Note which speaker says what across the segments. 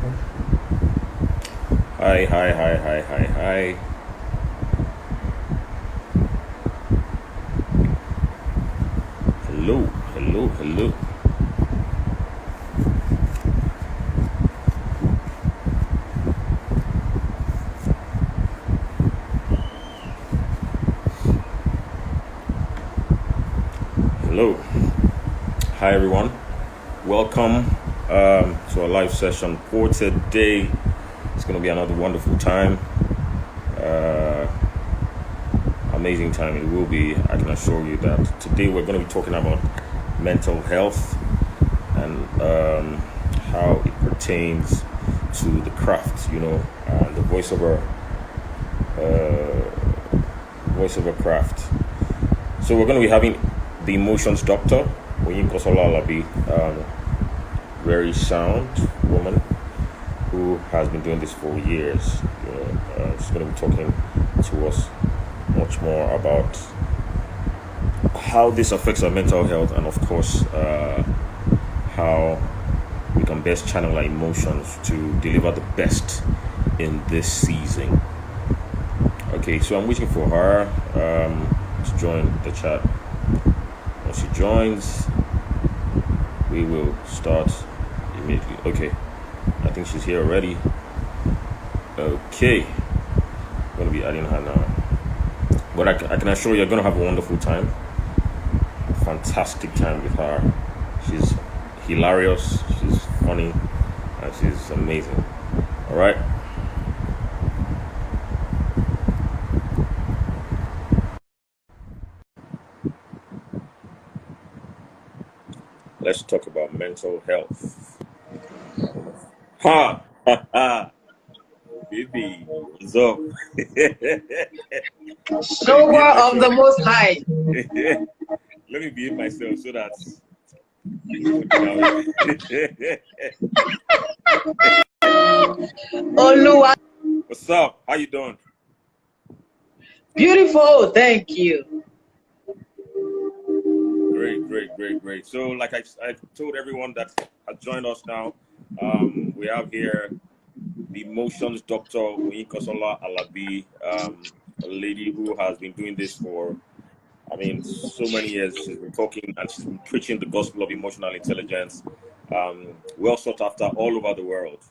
Speaker 1: Hi, hi, hi, hi, hi, hi. Hello, hello, hello. Hello. Hi, everyone. Welcome to our live session for today. It's going to be another wonderful time. Amazing time it will be. I can assure you that today we're going to be talking about mental health and how it pertains to the craft, and the voiceover craft. So we're going to be having the emotions doctor, OYINKAN, ALABI, very sound woman who has been doing this for years. She's going to be talking to us much more about how this affects our mental health, and of course, how we can best channel our emotions to deliver the best in this season. Okay, so I'm waiting for her to join the chat. When she joins, we will start immediately. Okay, I think she's here already. Okay, I'm going to be adding her now. But I can assure you, you're going to have a wonderful time. Fantastic time with her. She's hilarious, she's funny, and she's amazing. All right. Let's talk about mental health. Ha! Ha! Ha! Baby, what's up? Let me behave
Speaker 2: Shower of the
Speaker 1: myself.
Speaker 2: Most High.
Speaker 1: Let me behave myself so that you put it down.
Speaker 2: Oluwa.
Speaker 1: What's up? How you doing?
Speaker 2: Beautiful. Thank you.
Speaker 1: Great, great, great, great. So, like I told everyone that has joined us now, we have here the emotions doctor, OYINKAN ALABI, a lady who has been doing this for, so many years. She's been talking and she's been preaching the gospel of emotional intelligence, well sought after all over the world,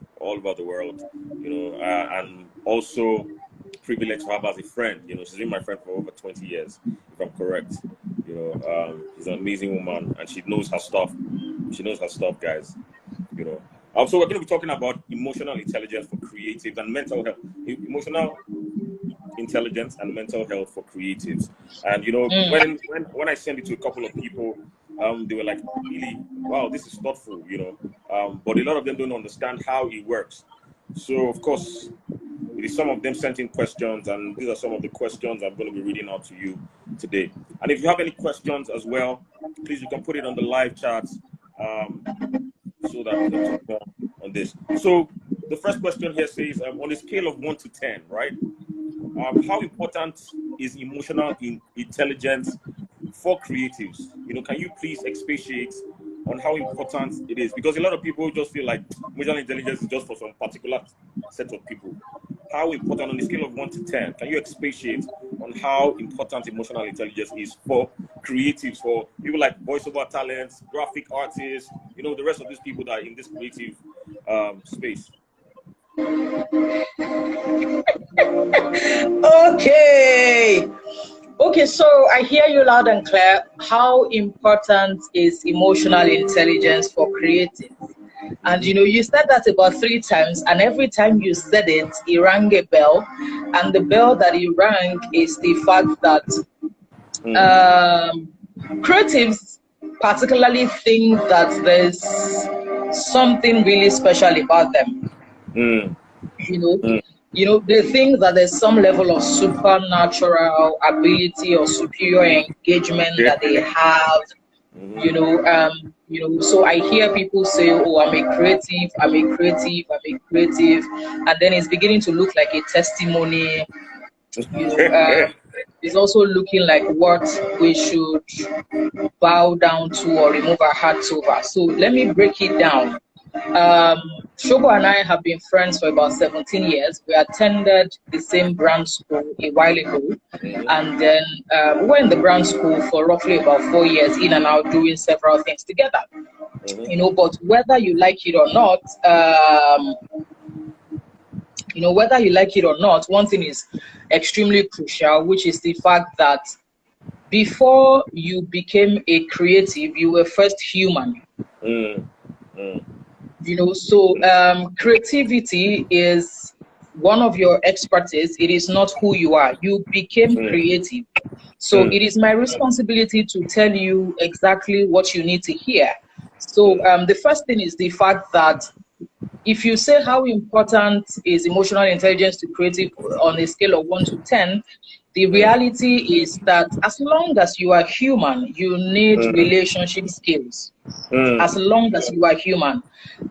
Speaker 1: and also privileged to have as a friend. She's been my friend for over 20 years, if I'm correct. She's an amazing woman and she knows her stuff. Guys. So we're going to be talking about emotional intelligence for creatives and mental health. Emotional intelligence and mental health for creatives. And when I sent it to a couple of people, they were like, really, wow, this is thoughtful, but a lot of them don't understand how it works. So of course, some of them sent in questions, and these are some of the questions I'm going to be reading out to you today. And if you have any questions as well, please, you can put it on the live chat, so that we can talk more on this. So the first question here says, on a scale of 1 to 10, right? How important is emotional intelligence for creatives? Can you please expatiate on how important it is? Because a lot of people just feel like emotional intelligence is just for some particular set of people. How important, on a scale of 1 to 10, can you expatiate on how important emotional intelligence is for creatives, for people like voiceover talents, graphic artists, the rest of these people that are in this creative space?
Speaker 2: Okay, so I hear you loud and clear. How important is emotional intelligence for creatives? And you said that about 3 times, and every time you said it, it rang a bell. And the bell that it rang is the fact that creatives particularly think that there's something really special about them. They think that there's some level of supernatural ability or superior engagement that they have. So I hear people say, oh, I'm a creative, and then it's beginning to look like a testimony. It's also looking like what we should bow down to or remove our hearts over. So let me break it down. Shogo and I have been friends for about 17 years. We attended the same brand school a while ago. And then we were in the brand school for roughly about 4 years, in and out, doing several things together. You know, but whether you like it or not, you know, whether you like it or not, one thing is extremely crucial, which is the fact that before you became a creative, you were first human. You know, so creativity is one of your expertise. It is not who you are. You became creative. So it is my responsibility to tell you exactly what you need to hear. So the first thing is the fact that if you say how important is emotional intelligence to creative on a scale of 1 to 10, the reality is that as long as you are human, you need relationship skills. As long as you are human.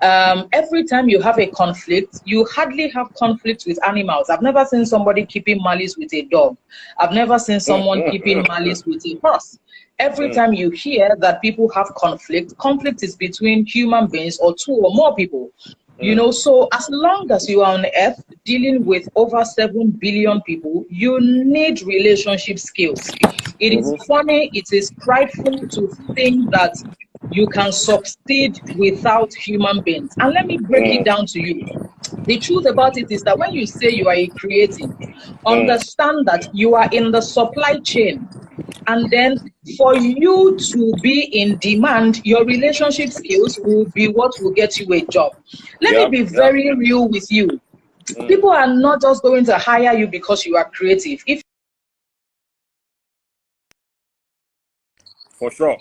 Speaker 2: Every time you have a conflict, you hardly have conflict with animals. I've never seen somebody keeping malice with a dog. I've never seen someone keeping malice with a horse. Every time you hear that people have conflict is between human beings or 2 or more people. You know, so as long as you are on earth dealing with over 7 billion people, you need relationship skills. It is funny, it is prideful to think that you can succeed without human beings. And let me break it down to you. The truth about it is that when you say you are a creative, understand that you are in the supply chain. And then for you to be in demand, your relationship skills will be what will get you a job. Let me be very real with you. People are not just going to hire you because you are creative. If
Speaker 1: for sure.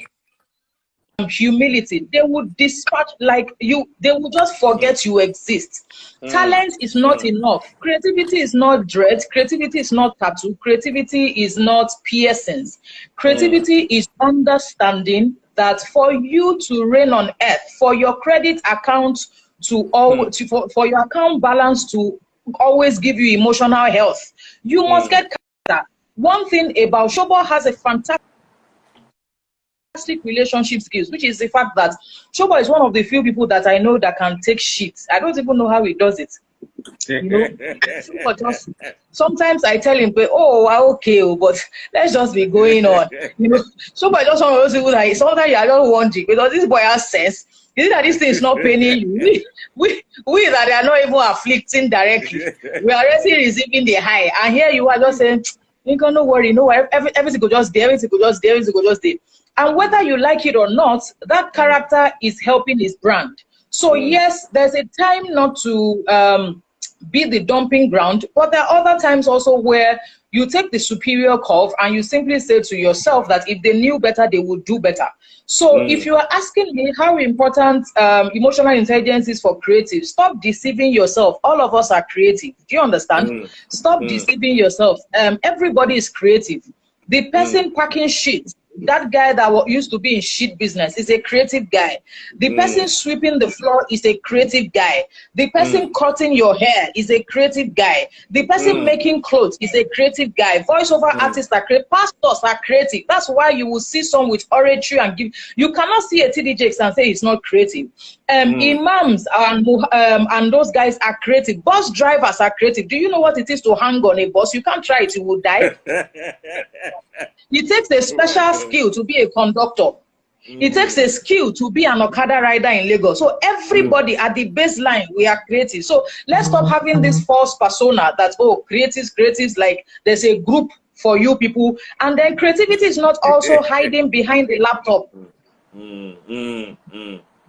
Speaker 2: Humility, they would dispatch like you, they will just forget you exist. Talent is not enough. Creativity is not dread. Creativity is not tattoo. Creativity is not piercings. Creativity is understanding that for you to reign on earth, for your credit account to for your account balance to always give you emotional health, you must get character. One thing about Shobo has a fantastic relationship skills, which is the fact that Shobo is one of the few people that I know that can take shit. I don't even know how he does it. You know, just, sometimes I tell him, oh, okay, but let's just be going on. You know, Shobo is just one of those people that sometimes I don't want it because this boy has sense. You see that this thing is not paining you. We that they are not even afflicting directly. We are already receiving the high, and here you are just saying, "You can no worry, no, everything could just there, everything could just there, everything could just there." And whether you like it or not, that character is helping his brand. So yes, there's a time not to be the dumping ground, but there are other times also where you take the superior curve and you simply say to yourself that if they knew better, they would do better. So if you are asking me how important emotional intelligence is for creatives, stop deceiving yourself. All of us are creative. Do you understand? Stop deceiving yourself. Everybody is creative. The person packing shit, that guy that used to be in shit business is a creative guy. The person sweeping the floor is a creative guy. The person cutting your hair is a creative guy. The person making clothes is a creative guy. Voiceover artists are creative. Pastors are creative. That's why you will see some with oratory and give. You cannot see a TD Jakes and say it's not creative. Imams and those guys are creative. Bus drivers are creative. Do you know what it is to hang on a bus? You can't try it, you will die. It takes a special skill to be a conductor. It takes a skill to be an Okada rider in Lagos. So everybody at the baseline, we are creative. So let's stop having this false persona that, oh, creatives, like there's a group for you people. And then creativity is not also hiding behind the laptop.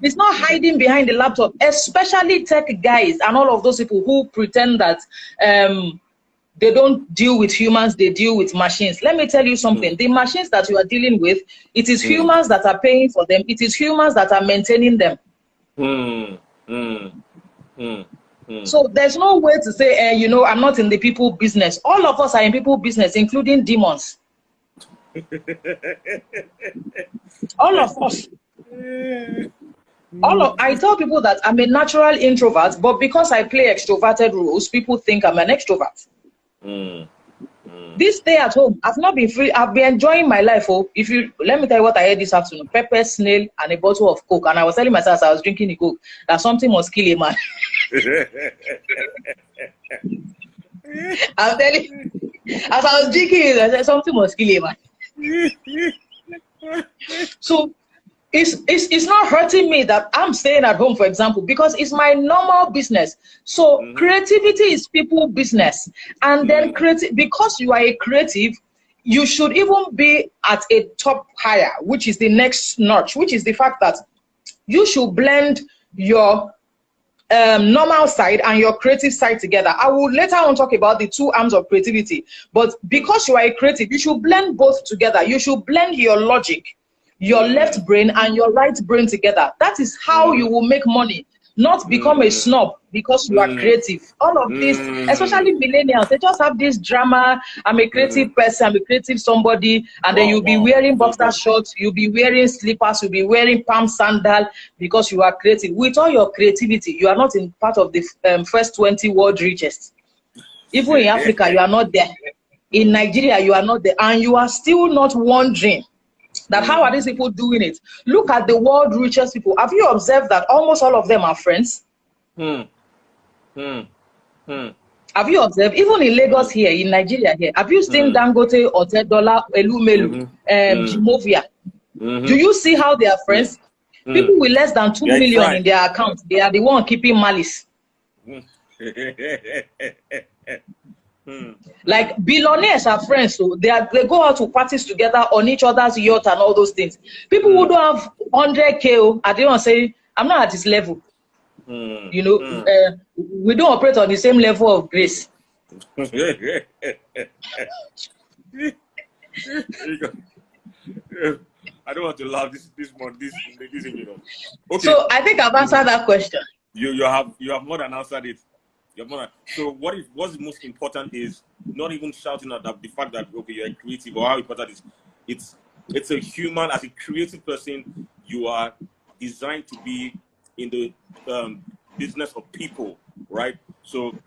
Speaker 2: It's not hiding behind the laptop, especially tech guys and all of those people who pretend that they don't deal with humans, they deal with machines. Let me tell you something. The machines that you are dealing with, it is humans that are paying for them. It is humans that are maintaining them. So there's no way to say, you know, I'm not in the people business. All of us are in people business, including demons. All of us. I tell people that I'm a natural introvert, but because I play extroverted roles, people think I'm an extrovert. This day at home, I've not been free. I've been enjoying my life. Oh, if you let me tell you what I had this afternoon: pepper, snail, and a bottle of Coke. And I was telling myself as I was drinking the Coke that something must kill a man. I'm telling you, as I was drinking it, I said something must kill a man. So it's not hurting me that I'm staying at home, for example, because it's my normal business. So creativity is people business. And then because you are a creative, you should even be at a top higher, which is the next notch, which is the fact that you should blend your normal side and your creative side together. I will later on talk about the two arms of creativity, but because you are a creative, you should blend both together. You should blend your logic, your left brain and your right brain together. That is how you will make money, not become a snob because you are creative. All of this, especially millennials, they just have this drama. I'm a creative person, I'm a creative somebody, and then you'll be wearing boxer shorts, you'll be wearing slippers, you'll be wearing palm sandal because you are creative. With all your creativity, you are not in part of the first 20 world richest. Even in Africa, you are not there. In Nigeria, you are not there, and you are still not wondering that how are these people doing it? Look at the world richest people. Have you observed that almost all of them are friends? Have you observed, even in Lagos here, in Nigeria here, have you seen Dangote, Otedola, Elumelu, Jimovia? Do you see how they are friends? People with less than 2 million in their account, they are the one keeping malice. Like billionaires are friends, so they go out to parties together on each other's yacht and all those things. People who don't have 100K, I don't say I'm not at this level. You know, we don't operate on the same level of grace.
Speaker 1: I don't want to laugh this you know. Okay.
Speaker 2: So I think I've answered that question.
Speaker 1: You have more than answered it. So what's the most important is not even shouting at the fact that okay, you're creative, or how important it's a human. As a creative person, you are designed to be in the business of people, right? So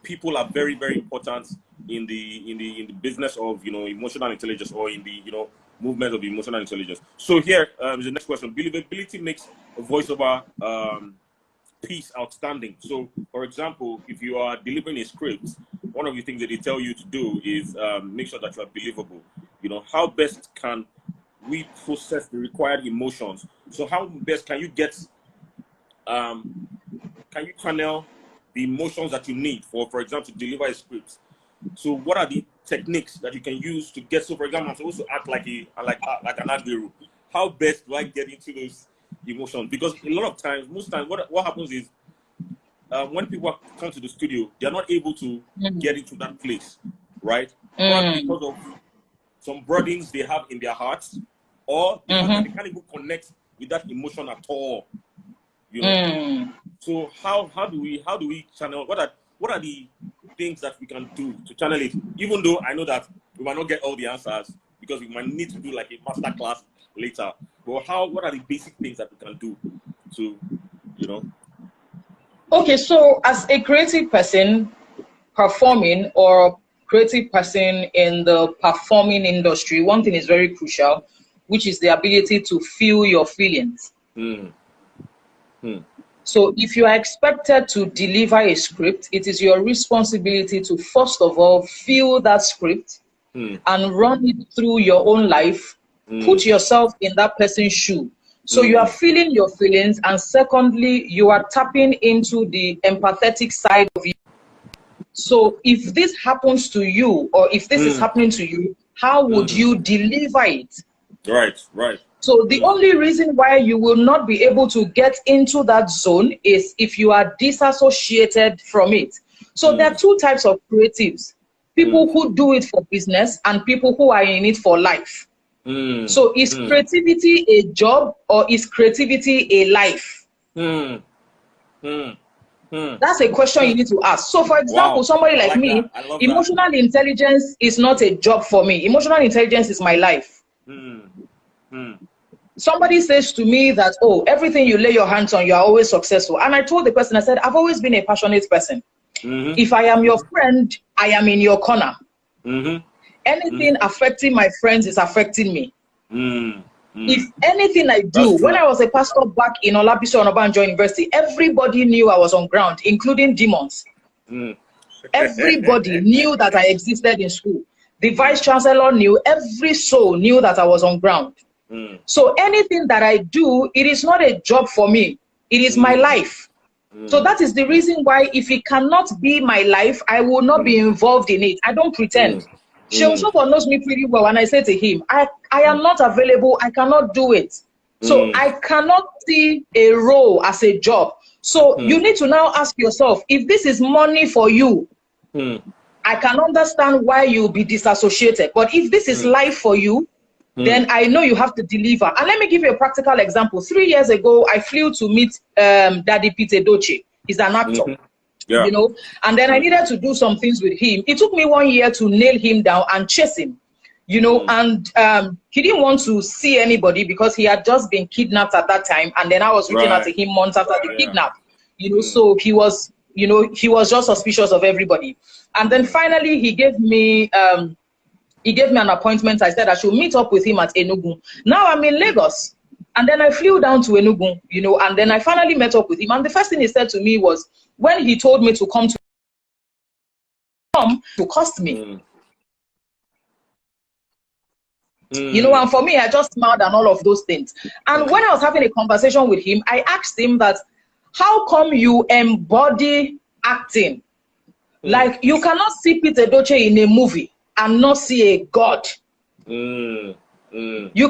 Speaker 1: people are very, very important in the business of, you know, emotional intelligence, or in the, you know, movement of emotional intelligence. So here is the next question. Believability makes a voiceover piece outstanding. So, for example, if you are delivering a script, one of the things that they tell you to do is make sure that you are believable. You know, how best can we process the required emotions? So, how best can you get, can you channel the emotions that you need for example, to deliver a script? So, what are the techniques that you can use to get? So, for example, I'm supposed to act like an admiral. How best do I get into those emotions? Because a lot of times, most times, what happens is when people come to the studio, they are not able to get into that place, right? Because of some burdens they have in their hearts, or because they can't even connect with that emotion at all. You know. So how do we channel? What are the things that we can do to channel it? Even though I know that we might not get all the answers, because we might need to do like a master class later. But what are the basic things that we can do to, you know?
Speaker 2: Okay, so as a creative person performing, or creative person in the performing industry, one thing is very crucial, which is the ability to feel your feelings. So if you are expected to deliver a script, it is your responsibility to first of all feel that script and run it through your own life. Put yourself in that person's shoe. So you are feeling your feelings, and secondly, you are tapping into the empathetic side of you. So if this happens to you, or if this is happening to you, how would you deliver it?
Speaker 1: Right.
Speaker 2: So the only reason why you will not be able to get into that zone is if you are disassociated from it. So there are two types of creatives: people who do it for business and people who are in it for life. So is creativity a job, or is creativity a life? That's a question you need to ask. So for example, somebody like me, emotional intelligence is not a job for me. Emotional intelligence is my life. Somebody says to me that, oh, everything you lay your hands on, you are always successful. And I told the person, I said, I've always been a passionate person. If I am your friend, I am in your corner. Anything affecting my friends is affecting me. If anything I do, when I was a pastor back in ALABI Onabanjo University, everybody knew I was on ground, including demons. Everybody knew that I existed in school. The vice chancellor knew, every soul knew that I was on ground. So anything that I do, it is not a job for me. It is my life. So that is the reason why if it cannot be my life, I will not be involved in it. I don't pretend. Sheoshoko knows me pretty well, and I say to him, I am not available. I cannot do it. So I cannot see a role as a job. So you need to now ask yourself, if this is money for you, I can understand why you'll be disassociated. But if this is life for you, then I know you have to deliver. And let me give you a practical example. 3 years ago, I flew to meet Daddy Peter Doche. He's an actor. You know, and then I needed to do some things with him. It took me 1 year to nail him down and chase him, you know, and he didn't want to see anybody because he had just been kidnapped at that time. And then I was reaching out to him months after the kidnap, you know, so he was, you know, he was just suspicious of everybody. And then finally he gave me an appointment. I said I should meet up with him at Enugu. Now I'm in Lagos. And then I flew down to Enugu, you know, and then I finally met up with him. And the first thing he said to me was, when he told me to come to cost me. You know, and for me, I just smiled and all of those things. And when I was having a conversation with him, I asked him that, how come you embody acting? Like, you cannot see Peter Doche in a movie and not see a god. You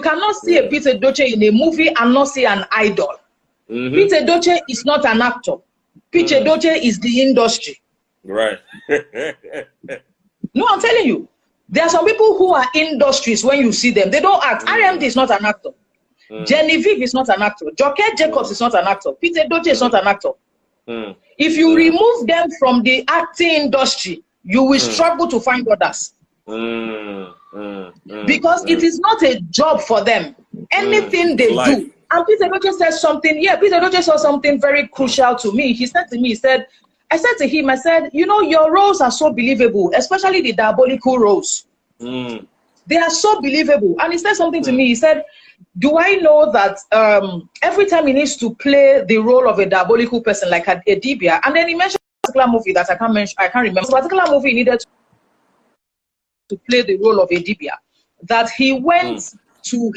Speaker 2: cannot see a Peter Doche in a movie and not see an idol. Peter Doche is not an actor. Peter Doche is the industry.
Speaker 1: Right.
Speaker 2: No, I'm telling you. There are some people who are industries when you see them. They don't act. RMD is not an actor. Genevieve is not an actor. Joke Jacobs is not an actor. Peter Doche is not an actor. If you remove them from the acting industry, you will struggle to find others. Because it is not a job for them. Anything they do. And Peter Doche said something, Peter Doche said something very crucial to me. He said to me, I said to him, you know, your roles are so believable, especially the diabolical roles. They are so believable. And he said something to me, he said, do I know that every time he needs to play the role of a diabolical person, like a Dibia, and then he mentioned a particular movie that I can't remember. A particular movie he needed to play the role of a Dibia, that he went to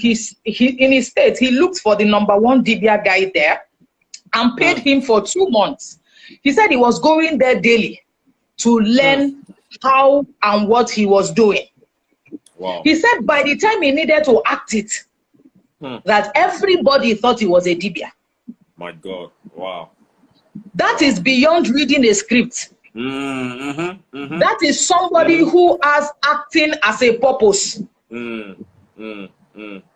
Speaker 2: in his state, he looked for the #1 Dibia guy there and paid him for 2 months. He said he was going there daily to learn how and what he was doing.
Speaker 1: Wow.
Speaker 2: He said by the time he needed to act it, that everybody thought he was a Dibia.
Speaker 1: My God. Wow.
Speaker 2: That is beyond reading a script. That is somebody who has acting as a purpose.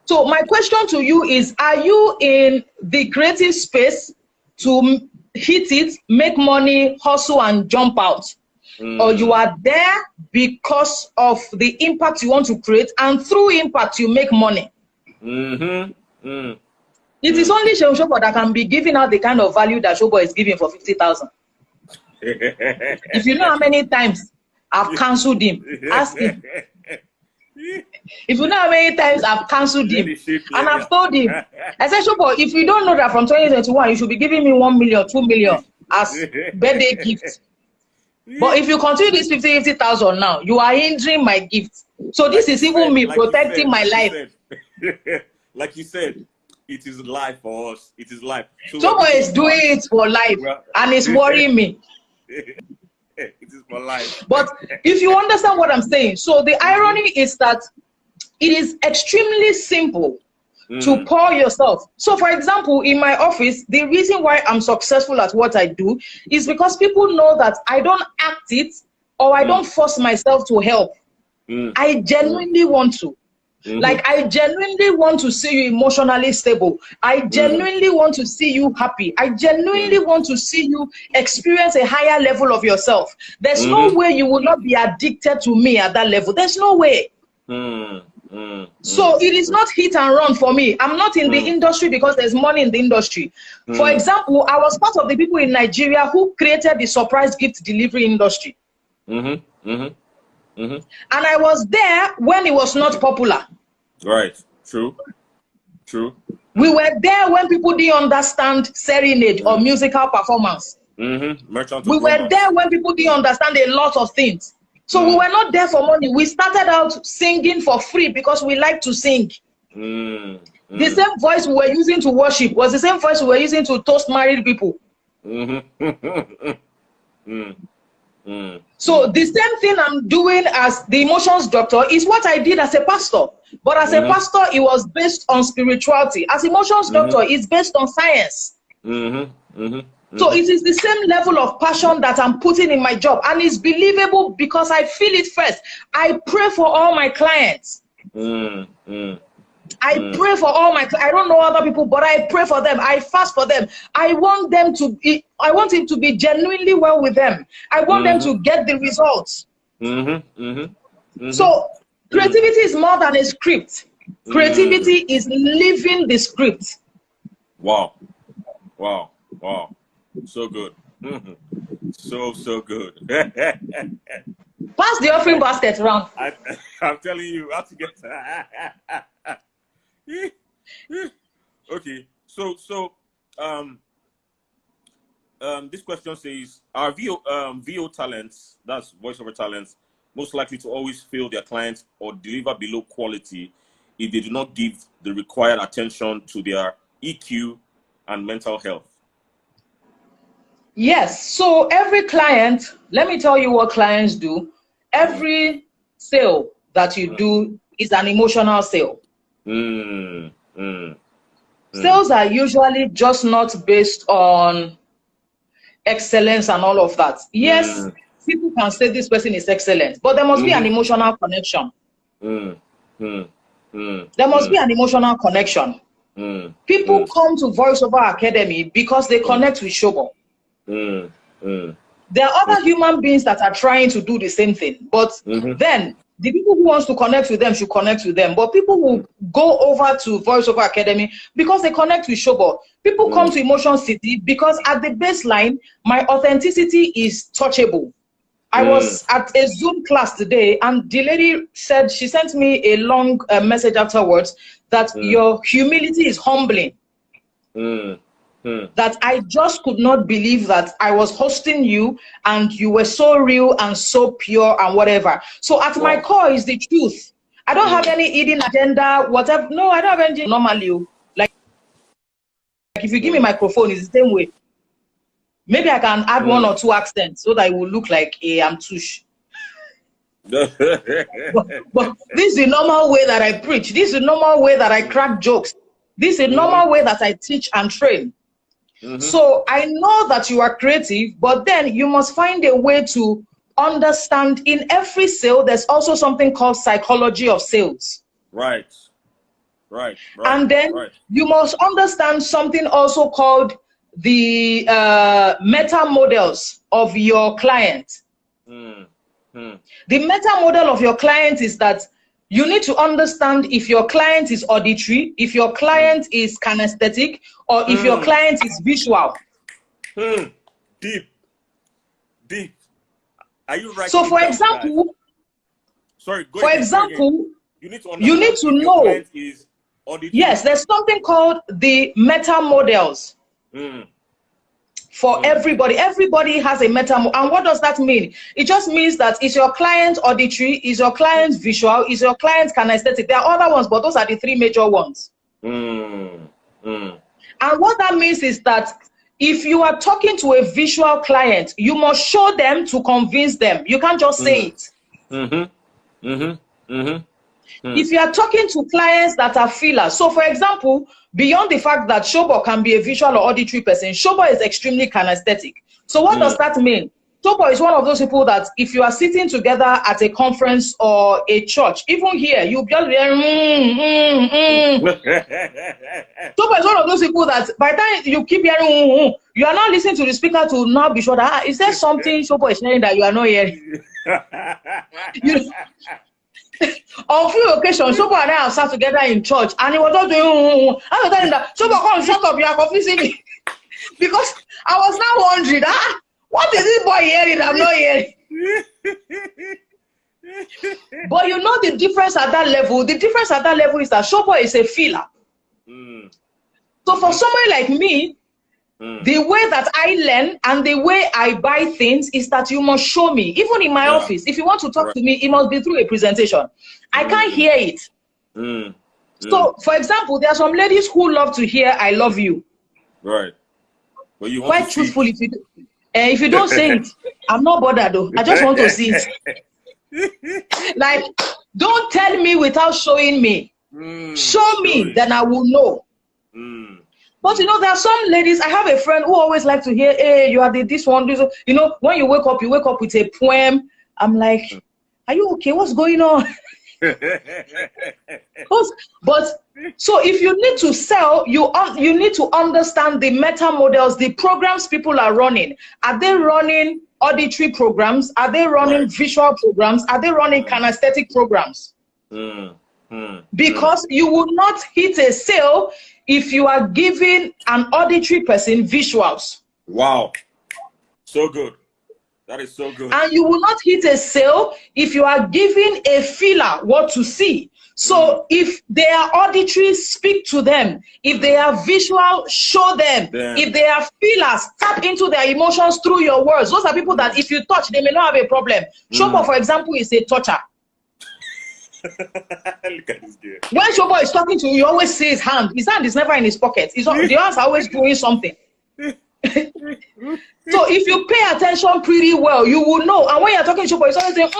Speaker 2: So my question to you is, are you in the creative space to hit it, make money, hustle and jump out? Or you are there because of the impact you want to create, and through impact you make money? It is only Showbo that can be giving out the kind of value that Showbo is giving for 50,000. If you know how many times I've cancelled him, ask him. If you know how many times I've cancelled him, and I've told him, I said, Showbo, if you don't know that from 2021, you should be giving me 1 million, 2 million as birthday gift. But if you continue this 50,000 now, you are hindering my gift. So this is even me protecting my life.
Speaker 1: Like you said, it is life for us. It is life.
Speaker 2: Showbo is doing it for life, and it's worrying me.
Speaker 1: It is for life.
Speaker 2: But if you understand what I'm saying, so the irony is that it is extremely simple to pour yourself. So for example, in my office, the reason why I'm successful at what I do is because people know that I don't act it, or I don't force myself to help. I genuinely want to. Like, I genuinely want to see you emotionally stable. I genuinely want to see you happy. I genuinely want to see you experience a higher level of yourself. There's no way you will not be addicted to me at that level. There's no way. So it is not hit and run for me. I'm not in the industry because there's money in the industry. For example, I was part of the people in Nigeria who created the surprise gift delivery industry. And I was there when it was not popular.
Speaker 1: Right. True. True.
Speaker 2: We were there when people didn't understand serenade or musical performance.
Speaker 1: Merchant
Speaker 2: We
Speaker 1: of
Speaker 2: were
Speaker 1: romance.
Speaker 2: there when people didn't understand a lot of things. So we were not there for money. We started out singing for free because we like to sing. The same voice we were using to worship was the same voice we were using to toast married people. So the same thing I'm doing as the emotions doctor is what I did as a pastor. But as a pastor, it was based on spirituality. As emotions doctor, it's based on science. So it is the same level of passion that I'm putting in my job. And it's believable because I feel it first. I pray for all my clients. I pray for all my, I don't know other people, but I pray for them. I fast for them. I want them to be, I want it to be genuinely well with them. I want them to get the results. So creativity is more than a script. Creativity is living the script.
Speaker 1: Wow. Wow. Wow. So good. So good.
Speaker 2: Pass the offering basket around.
Speaker 1: I'm telling you how to get okay, so this question says, are VO talents, that's voiceover talents, most likely to always fail their clients or deliver below quality if they do not give the required attention to their EQ and mental health?
Speaker 2: Yes, so every client, let me tell you what clients do. Every sale that you do is an emotional sale. Sales are usually just not based on excellence and all of that. Yes, people can say this person is excellent, but there must be an emotional connection. There must be an emotional connection. People come to VoiceOver Academy because they connect with Shobo. There are other human beings that are trying to do the same thing, but then the people who wants to connect with them should connect with them. But people will go over to VoiceOver Academy because they connect with Shobo. People come to Emotion City because at the baseline, my authenticity is touchable. I was at a Zoom class today, and the lady said, she sent me a long message afterwards, that your humility is humbling. That I just could not believe that I was hosting you and you were so real and so pure and whatever. So at my core is the truth. I don't have any hidden agenda, whatever. No, I don't have anything normally. Like if you give me a microphone, it's the same way. Maybe I can add one or two accents so that it will look like I'm tush. but this is the normal way that I preach. This is the normal way that I crack jokes. This is the normal way that I teach and train. So I know that you are creative, but then you must find a way to understand in every sale, there's also something called psychology of sales. Right. And then you must understand something also called the meta models of your client. The meta model of your client is that you need to understand if your client is auditory, if your client is kinesthetic, or if your client is visual.
Speaker 1: Deep. Are you right?
Speaker 2: So for example,
Speaker 1: you need to
Speaker 2: know,
Speaker 1: client is auditory.
Speaker 2: Yes, there's something called the meta models. For everybody. Everybody has a meta. And what does that mean? It just means that is your client auditory, is your client visual, is your client kinesthetic. There are other ones, but those are the three major ones. And what that means is that if you are talking to a visual client, you must show them to convince them. You can't just say it. If you are talking to clients that are feelers, so for example, beyond the fact that Shobo can be a visual or auditory person, Shobo is extremely kinesthetic. So what does that mean? Shobo is one of those people that if you are sitting together at a conference or a church, even here, you'll be Shobo is one of those people that by the time you keep hearing, you are not listening to the speaker to now be sure that, is there something Shobo is saying that you are not hearing? On few occasions, Shobo and I have sat together in church, and he was not doing. I was telling that Shobo, come shut up, you are confusing me, because I was now wondering, what is this boy hearing? I'm not hearing. But you know the difference at that level? The difference at that level is that Showboy is a feeler. So for somebody like me, the way that I learn and the way I buy things is that you must show me. Even in my office, if you want to talk to me, it must be through a presentation. I can't hear it. So, for example, there are some ladies who love to hear "I love you."
Speaker 1: Right. But you want
Speaker 2: quite truthful if you don't say it, I'm not bothered though. I just want to see it. Like, don't tell me without showing me. Show me, then I will know. But you know, there are some ladies. I have a friend who always like to hear, "Hey, you are this one, this one." You know, when you wake up with a poem. I'm like, are you okay? What's going on? But so if you need to sell, you need to understand the meta models, the programs people are running. Are they running auditory programs? Are they running visual programs? Are they running kinesthetic programs? Because you will not hit a sale if you are giving an auditory person visuals.
Speaker 1: Wow, so good. That is so good.
Speaker 2: And you will not hit a sale if you are giving a feeler what to see. So if they are auditory, speak to them. If they are visual, show them. If they are feelers, tap into their emotions through your words. Those are people that if you touch, they may not have a problem. Showboy, for example, is a toucher.
Speaker 1: Look at this guy.
Speaker 2: When Showboy is talking to you, you always see his hand. His hand is never in his pocket. The hands are always doing something. So if you pay attention pretty well, you will know. And when you're talking to Showboy, it's always saying,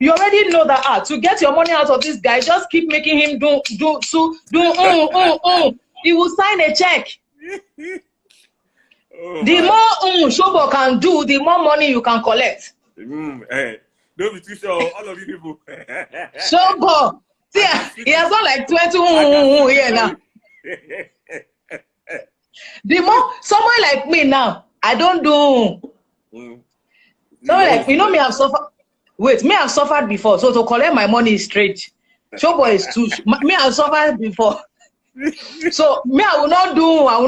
Speaker 2: you already know that to get your money out of this guy, just keep making him do. He will sign a check. The more Showboy can do, the more money you can collect.
Speaker 1: Hey, don't be too sure, all of you people.
Speaker 2: Showboy, see, he has done like 20 here now. The more someone like me now, I don't do. Someone like me, I've suffered. Wait, me, I've suffered before. So to collect my money is straight. Showboy is too. Me, I've suffered before. So me, I will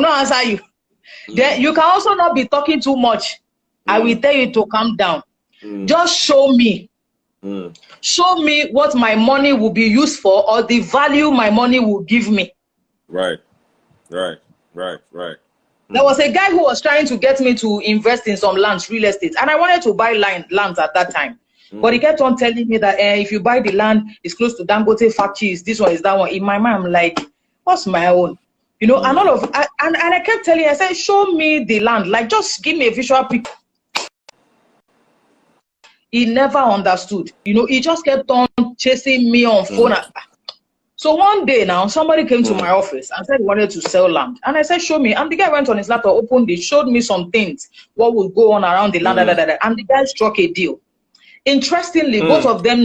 Speaker 2: not answer you. Then you can also not be talking too much. I will tell you to calm down. Just show me. Show me what my money will be used for, or the value my money will give me.
Speaker 1: Right.
Speaker 2: There was a guy who was trying to get me to invest in some lands, real estate, and I wanted to buy lands at that time. But he kept on telling me that if you buy the land, it's close to Dangote factories, this one is that one. In my mind, I'm like, what's my own? You know, and I kept telling him, I said, show me the land, like just give me a visual picture. He never understood. You know, he just kept on chasing me on phone. So one day now, somebody came to my office and said he wanted to sell land. And I said, show me. And the guy went on his laptop, opened it, showed me some things, what would go on around the land, and the guy struck a deal. Interestingly, both of them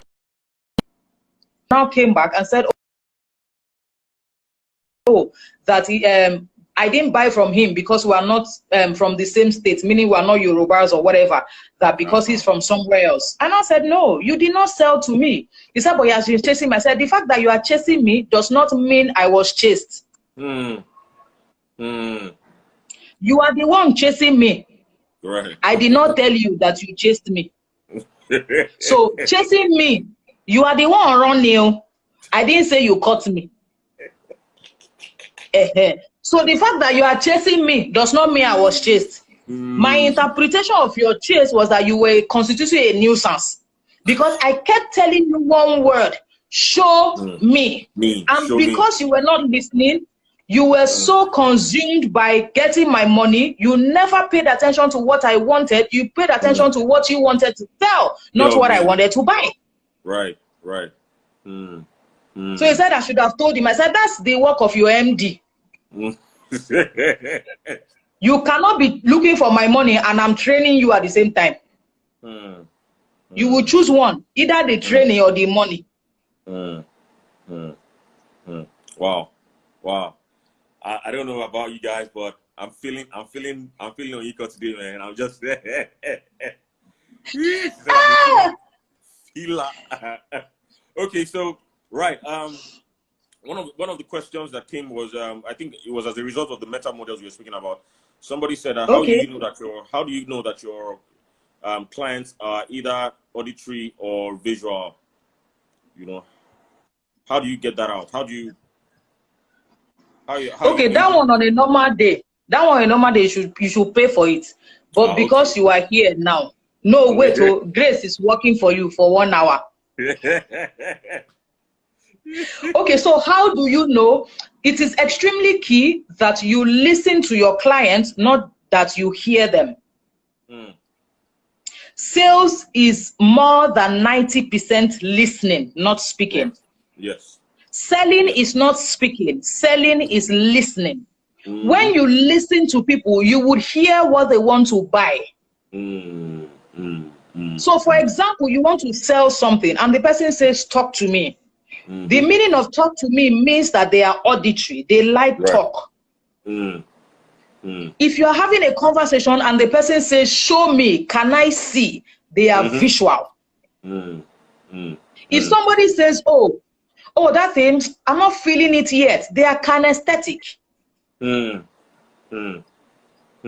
Speaker 2: now came back and said, oh, that I didn't buy from him because we are not from the same state, meaning we are not Yorubas or whatever, that because he's from somewhere else. And I said, no, you did not sell to me. He said, but he has been chasing me. I said, the fact that you are chasing me does not mean I was chased. You are the one chasing me.
Speaker 1: Right.
Speaker 2: I did not tell you that you chased me. So chasing me, you are the one running. I didn't say you caught me. So the fact that you are chasing me does not mean I was chased. My interpretation of your chase was that you were constituting a nuisance, because I kept telling you one word: show me. And because you were not listening, you were so consumed by getting my money, you never paid attention to what I wanted. You paid attention to what you wanted to sell, not what I wanted to buy.
Speaker 1: Right.
Speaker 2: So he said I should have told him. I said, that's the work of your MD. You cannot be looking for my money and I'm training you at the same time. You will choose one, either the training or the money.
Speaker 1: Wow. I don't know about you guys, but I'm feeling OYINKAN today, man. I'm just okay, so right. One of the questions that came was I think it was as a result of the meta models we were speaking about. Somebody said, how do you know that clients are either auditory or visual, you know, how do you get that out? How do you
Speaker 2: okay, that one on a normal day, you should pay for it. But because
Speaker 1: okay.
Speaker 2: you are here now, no, wait, oh, Grace is working for you for 1 hour. Okay, so how do you know? It is extremely key that you listen to your clients, not that you hear them. Sales is more than 90% listening, not speaking.
Speaker 1: Yes.
Speaker 2: Selling is not speaking. Selling is listening. When you listen to people, you would hear what they want to buy. So, for example, you want to sell something and the person says, talk to me. The meaning of talk to me means that they are auditory. They like talk. If you are having a conversation and the person says, show me, can I see? They are visual. If somebody says, oh, that thing, I'm not feeling it yet, they are kinesthetic.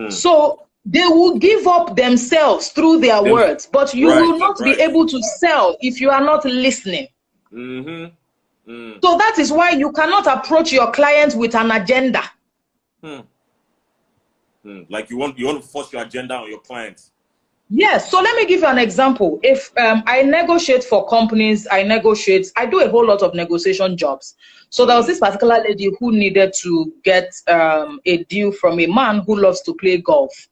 Speaker 2: So they will give up themselves through their words, but you will not be able to sell if you are not listening. So that is why you cannot approach your clients with an agenda.
Speaker 1: Like you want to force your agenda on your clients.
Speaker 2: Yes. So let me give you an example. If I negotiate for companies, I do a whole lot of negotiation jobs. So there was this particular lady who needed to get a deal from a man who loves to play golf.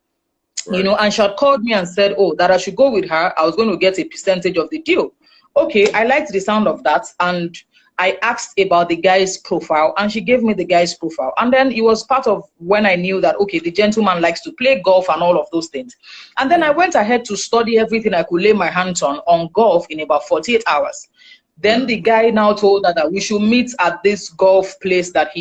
Speaker 2: You know, and she had called me and said, oh, that I should go with her. I was going to get a percentage of the deal. Okay, I liked the sound of that. And I asked about the guy's profile and she gave me the guy's profile. And then it was part of when I knew that, okay, the gentleman likes to play golf and all of those things. And then I went ahead to study everything I could lay my hands on golf in about 48 hours. Then the guy now told her that we should meet at this golf place that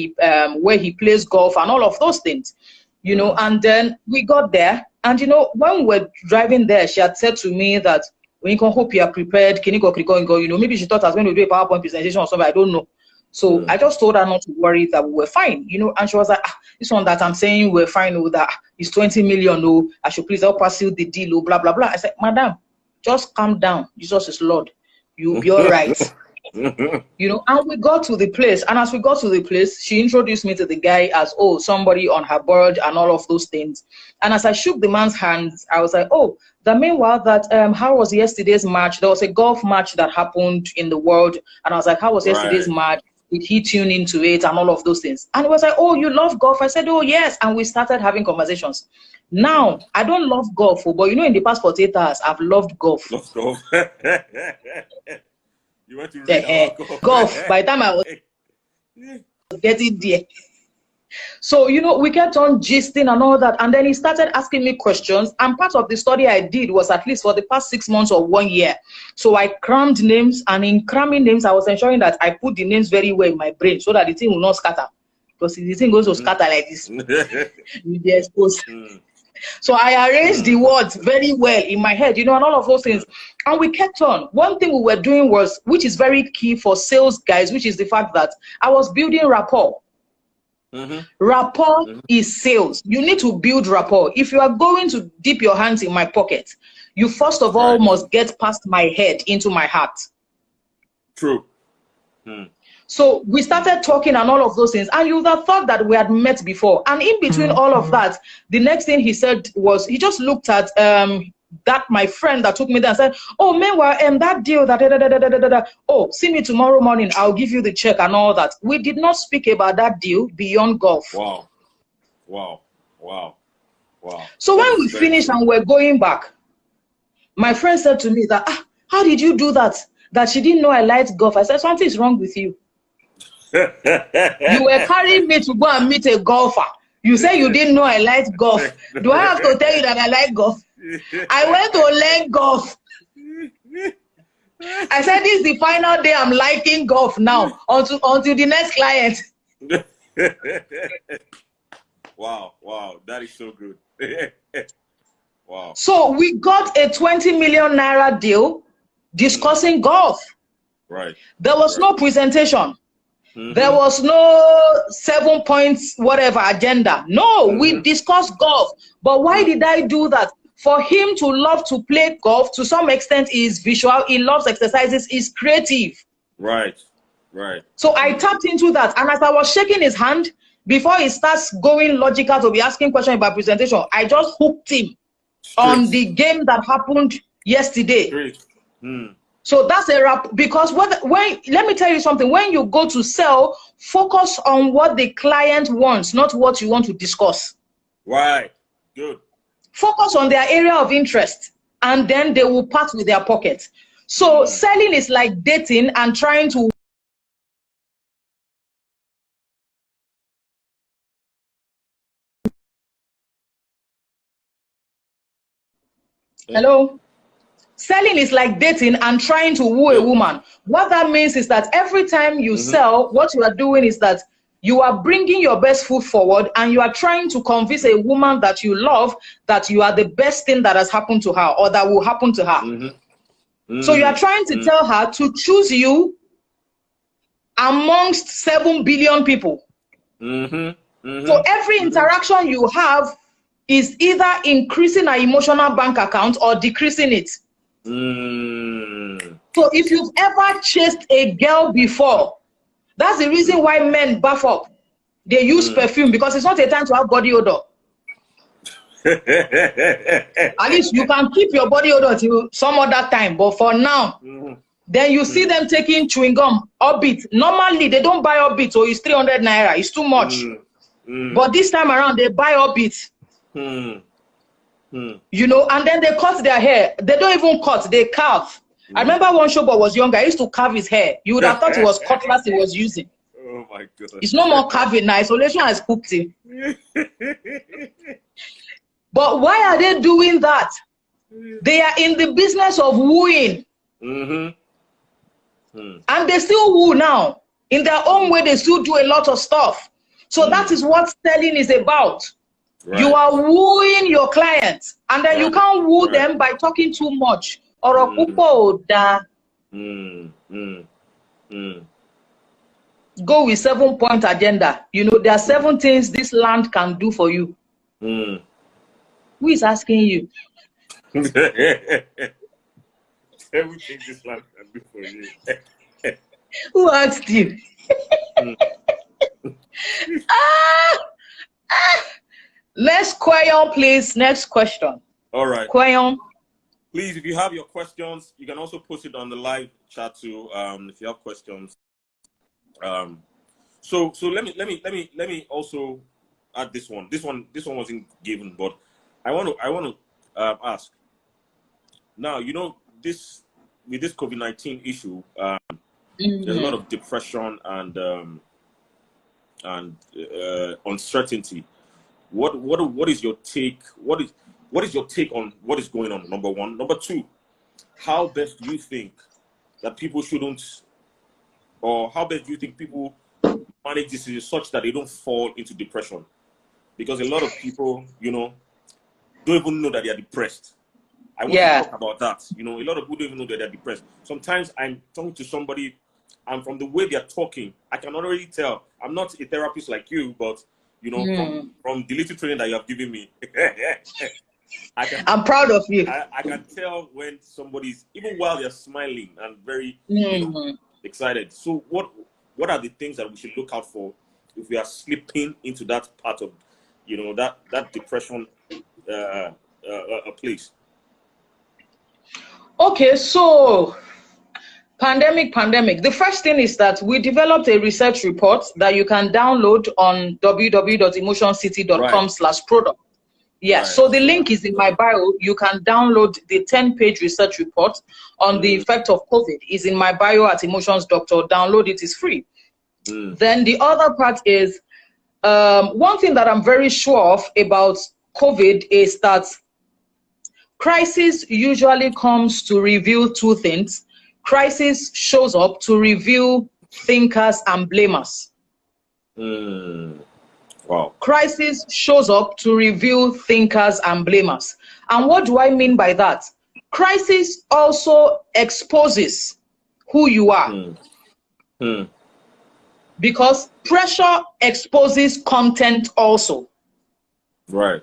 Speaker 2: where he plays golf and all of those things, you know. And then we got there. And, you know, when we were driving there, she had said to me that, when you can hope you are prepared, can you go, you know, maybe she thought I was going to do a PowerPoint presentation or something, I don't know. So I just told her not to worry, that we were fine, you know, and she was like, this one that I'm saying we're fine, oh, that is 20 million, oh, I should please help us seal the deal, oh, blah, blah, blah. I said, madam, just calm down. Jesus is Lord. You'll be all right. You know, and we got to the place, and as we got to the place, she introduced me to the guy as, oh, somebody on her board and all of those things. And as I shook the man's hands, I was like, oh, meanwhile that how was yesterday's match? There was a golf match that happened in the world, and I was like, how was yesterday's match? Did he tune into it and all of those things? And he was like, oh, you love golf? I said, oh, yes. And we started having conversations. Now, I don't love golf, but you know, in the past 48 hours, I've loved golf.
Speaker 1: Love golf. You went to read about
Speaker 2: golf. By the time I was getting there. So, you know, we kept on gisting and all that. And then he started asking me questions. And part of the study I did was at least for the past 6 months or 1 year. So I crammed names. And in cramming names, I was ensuring that I put the names very well in my brain so that the thing will not scatter. Because if the thing goes to scatter like this, you'll be exposed. So I arranged the words very well in my head, you know, and all of those things. And we kept on. One thing we were doing was, which is very key for sales guys, which is the fact that I was building rapport. Rapport is sales. You need to build rapport. If you are going to dip your hands in my pocket, you first of all must get past my head into my heart.
Speaker 1: True.
Speaker 2: So we started talking and all of those things, and you would have thought that we had met before. And in between all of that, the next thing he said was, he just looked at that my friend that took me there and said, oh, meanwhile, that deal that oh, see me tomorrow morning, I'll give you the check and all that. We did not speak about that deal beyond golf.
Speaker 1: Wow. Wow. Wow. Wow.
Speaker 2: So when we finished and we're going back, my friend said to me that, how did you do that? That she didn't know I liked golf. I said, something is wrong with you. You were carrying me to go and meet a golfer. You say you didn't know I liked golf. Do I have to tell you that I like golf? I went to learn golf. I said, this is the final day I'm liking golf now until the next client.
Speaker 1: Wow, wow, that is so good. Wow.
Speaker 2: So we got a 20 million naira deal discussing golf.
Speaker 1: Right.
Speaker 2: There was no presentation. There was no 7 points, whatever agenda. No, we discussed golf. But why did I do that? For him to love to play golf, to some extent, is visual. He loves exercises. Is creative.
Speaker 1: Right. Right.
Speaker 2: So I tapped into that, and as I was shaking his hand, before he starts going logical to be asking questions about presentation, I just hooked him on the game that happened yesterday. So that's a wrap, because when let me tell you something, when you go to sell, focus on what the client wants, not what you want to discuss.
Speaker 1: Right. Good.
Speaker 2: Focus on their area of interest, and then they will part with their pocket. So selling is like dating and trying to hello. Selling is like dating and trying to woo a woman. What that means is that every time you sell, what you are doing is that you are bringing your best foot forward, and you are trying to convince a woman that you love that you are the best thing that has happened to her or that will happen to her. So you are trying to tell her to choose you amongst 7 billion people. So every interaction you have is either increasing her emotional bank account or decreasing it. So if you've ever chased a girl before, that's the reason why men buff up. They use perfume, because it's not a time to have body odor. At least you can keep your body odor till some other time, but for now, then you see them taking chewing gum, Orbit. Normally they don't buy Orbit, so it's 300 naira. It's too much. But this time around, they buy Orbit. You know, and then they cut their hair. They don't even cut, they carve. I remember one showboy was younger, he used to carve his hair. You would have thought it was cutlass he was using.
Speaker 1: Oh my God.
Speaker 2: It's no more carving now. Isolation has cooked him. But why are they doing that? They are in the business of wooing. And they still woo now. In their own way, they still do a lot of stuff. So that is what selling is about. Right. You are wooing your clients, and then you can't woo them by talking too much. Or go with 7-point agenda. You know, there are 7 things this land can do for you. Who is asking you?
Speaker 1: Everything this land can do for you.
Speaker 2: Who asked you? Next question, please. Next question.
Speaker 1: All right.
Speaker 2: Question.
Speaker 1: Please, if you have your questions, you can also post it on the live chat too. If you have questions. So let me also add this one. This one wasn't given, but I want to ask. Now, you know, with this COVID-19 issue, there's a lot of depression and uncertainty. What is your take? What is your take on what is going on? Number one. Number two, how best do you think that people shouldn't, or how best do you think people manage this such that they don't fall into depression? Because a lot of people, you know, don't even know that they are depressed. I want to talk about that. You know, a lot of people don't even know that they're depressed. Sometimes I'm talking to somebody, and from the way they're talking, I can already tell. I'm not a therapist like you, but you know, from the little training that you have given me, I'm proud of you. I can tell when somebody's, even while they're smiling and very you know, excited. So what are the things that we should look out for if we are slipping into that part of, you know, that depression place? Okay, so pandemic. The first thing is that we developed a research report that you can download on www.emotioncity.com/product. Yes, so the link is in my bio. You can download the 10-page research report on the effect of COVID. Is in my bio at Emotions Doctor. Download it, is free. Then the other part is, one thing that I'm very sure of about COVID is that crisis usually comes to reveal 2 things. Crisis shows up to reveal thinkers and blamers. Wow. Crisis shows up to reveal thinkers and blamers. And what do I mean by that? Crisis also exposes who you are. Because pressure exposes content also. Right.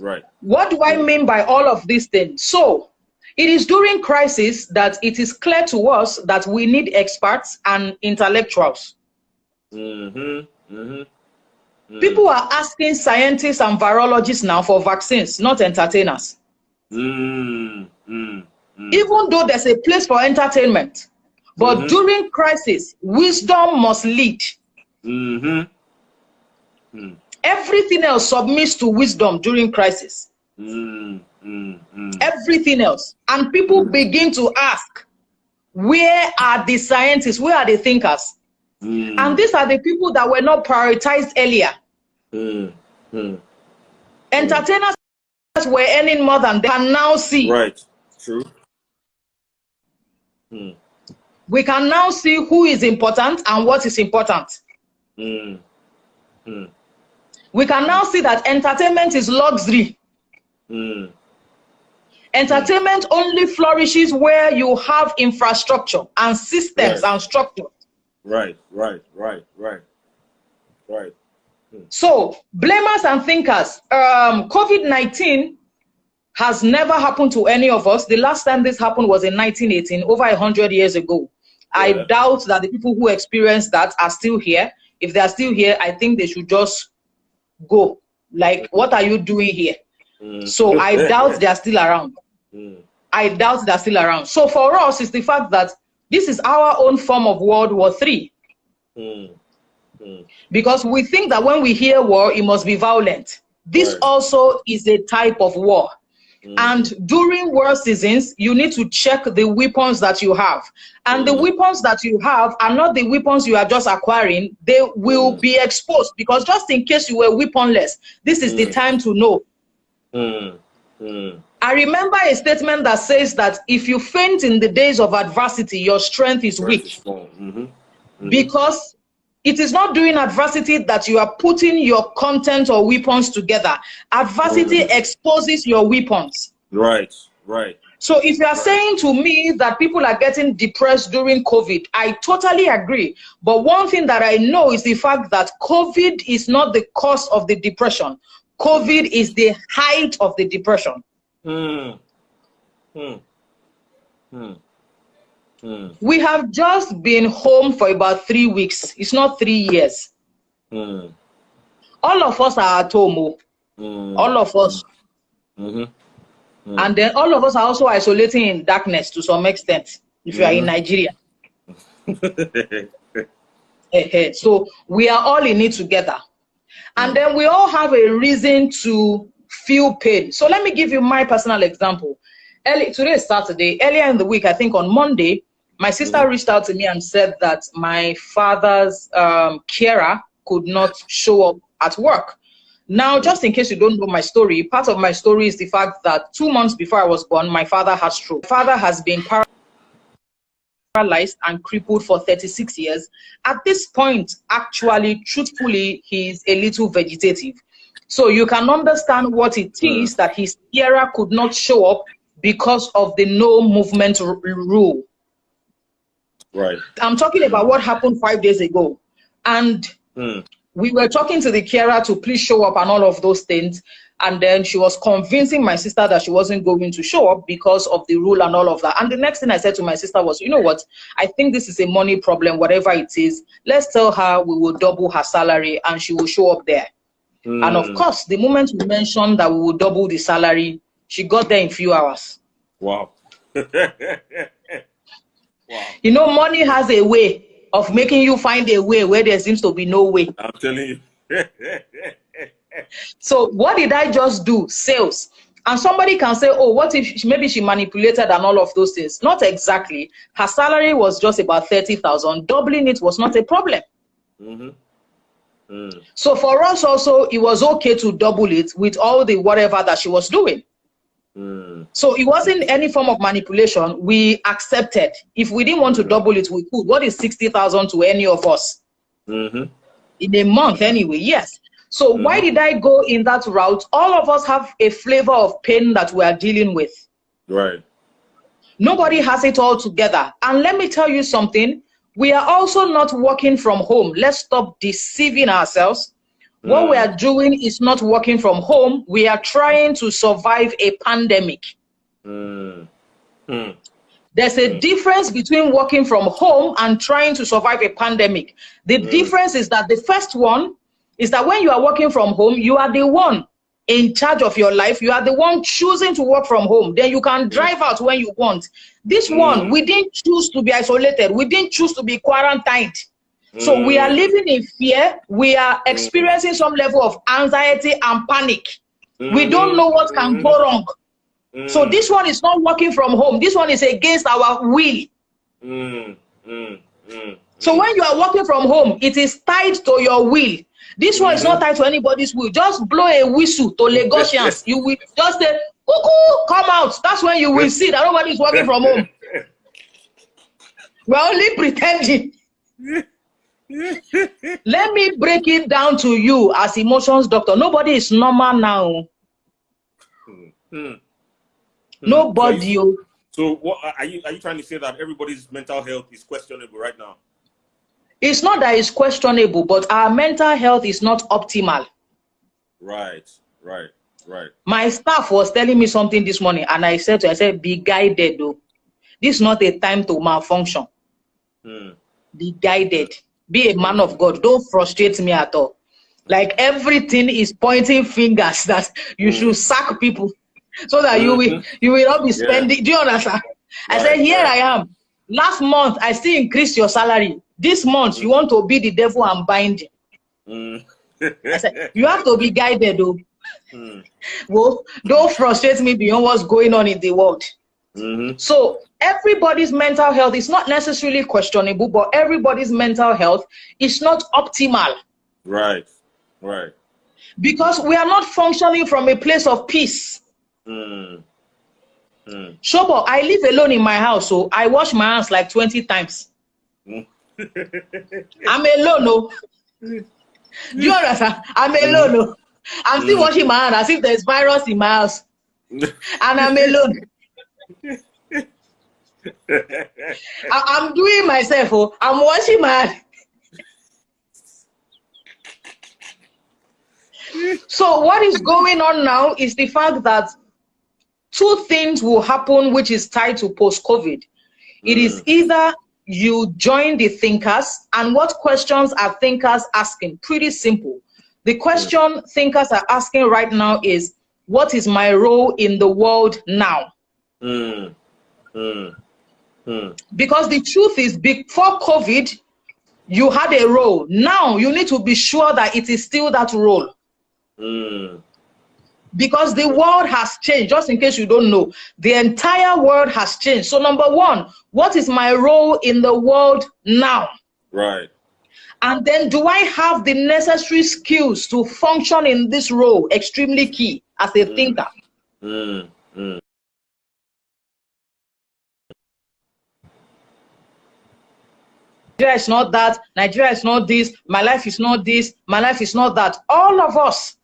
Speaker 1: Right.
Speaker 2: What do I mean by all of these things? So it is during crisis that it is clear to us that we need experts and intellectuals. People are asking scientists and virologists now for vaccines, not entertainers. Even though there's a place for entertainment, but during crisis, wisdom must lead. Everything else submits to wisdom during crisis. Everything else. And people begin to ask, where are the scientists? Where are the thinkers? And these are the people that were not prioritized earlier. Entertainers were earning more than they can now see.
Speaker 1: Right. True.
Speaker 2: We can now see who is important and what is important. We can now see that entertainment is luxury. Entertainment only flourishes where you have infrastructure and systems and structure.
Speaker 1: Right.
Speaker 2: So, blamers and thinkers, COVID-19 has never happened to any of us. The last time this happened was in 1918, over 100 years ago. I doubt that the people who experienced that are still here. If they are still here, I think they should just go. Like, what are you doing here? So I doubt they are still around. I doubt they're still around. So for us, it's the fact that this is our own form of World War III. Because we think that when we hear war, it must be violent. This also is a type of war. And during war seasons, you need to check the weapons that you have. And the weapons that you have are not the weapons you are just acquiring. They will be exposed, because just in case you were weaponless, this is the time to know. I remember a statement that says that if you faint in the days of adversity, your strength is weak. Because it is not during adversity that you are putting your content or weapons together. Adversity exposes your weapons. Right. So if you are saying to me that people are getting depressed during COVID, I totally agree. But one thing that I know is the fact that COVID is not the cause of the depression. COVID is the height of the depression. We have just been home for about 3 weeks. It's not 3 years. All of us are at home. All of us. And then all of us are also isolating in darkness to some extent, if you are in Nigeria. So we are all in it together. And then we all have a reason to feel pain. So let me give you my personal example. Today is Saturday. Earlier in the week, I think on Monday, my sister reached out to me and said that my father's carer could not show up at work. Now, just in case you don't know my story, part of my story is the fact that 2 months before I was born, my father had stroke. My father has been paralyzed and crippled for 36 years. At this point, actually, truthfully, he's a little vegetative. So you can understand what it is that his carer could not show up because of the no movement rule. Right. I'm talking about what happened 5 days ago. And we were talking to the carer to please show up and all of those things. And then she was convincing my sister that she wasn't going to show up because of the rule and all of that. And the next thing I said to my sister was, you know what? I think this is a money problem, whatever it is. Let's tell her we will double her salary and she will show up there. And of course, the moment we mentioned that we will double the salary, she got there in a few hours.
Speaker 1: Wow.
Speaker 2: You know, money has a way of making you find a way where there seems to be no way.
Speaker 1: I'm telling you.
Speaker 2: So what did I just do? Sales. And somebody can say, oh, what if maybe she manipulated and all of those things? Not exactly. Her salary was just about 30,000. Doubling it was not a problem. So for us also, it was okay to double it with all the whatever that she was doing. So it wasn't any form of manipulation. We accepted. If we didn't want to double it, we could. What is 60,000 to any of us? In a month anyway, yes. So why did I go in that route? All of us have a flavor of pain that we are dealing with.
Speaker 1: Right.
Speaker 2: Nobody has it all together. And let me tell you something. We are also not working from home. Let's stop deceiving ourselves. What we are doing is not working from home. We are trying to survive a pandemic. There's a difference between working from home and trying to survive a pandemic. The difference is that the first one is that when you are working from home, you are the one in charge of your life. You are the one choosing to work from home. Then you can drive out when you want. This one, we didn't choose to be isolated. We didn't choose to be quarantined. So we are living in fear. We are experiencing some level of anxiety and panic. We don't know what can go wrong. So this one is not working from home. This one is against our will. So when you are working from home, it is tied to your will. This one is not tied to anybody's will. Just blow a whistle to Lagosians. You will just say, cuckoo, come out. That's when you will see that nobody is working from home. We're only pretending. Let me break it down to you as emotions doctor. Nobody is normal now. Nobody.
Speaker 1: So what are you trying to say, that everybody's mental health is questionable right now?
Speaker 2: It's not that it's questionable, but our mental health is not optimal.
Speaker 1: Right.
Speaker 2: My staff was telling me something this morning, and I said to her, I said, be guided though. This is not a time to malfunction. Be guided. Be a man of God. Don't frustrate me at all. Like everything is pointing fingers that you should sack people so that you will not be spending. Do you understand? I said, here I am. Last month, I still increased your salary. This month, you want to be the devil and bind him. I said, you have to be guided though. Well, don't frustrate me beyond what's going on in the world. So everybody's mental health is not necessarily questionable, but everybody's mental health is not optimal.
Speaker 1: Right.
Speaker 2: Because we are not functioning from a place of peace. Shobo, I live alone in my house, so I wash my hands like 20 times. I'm alone, no. Do you understand? I'm alone, no. I'm still washing my hands as if there's virus in my house. And I'm alone. I'm doing myself, oh. I'm washing my hands. So what is going on now is the fact that two things will happen which is tied to post-COVID. It is either you join the thinkers, and what questions are thinkers asking? Pretty simple. The question thinkers are asking right now is, what is my role in the world now? Because the truth is, before COVID, you had a role. Now you need to be sure that it is still that role. Because the world has changed. Just in case you don't know, the entire world has changed. So number one, what is my role in the world now? Right. And then, do I have the necessary skills to function in this role? Extremely key as a thinker. Nigeria is not that. Nigeria is not this. My life is not this. My life is not that. All of us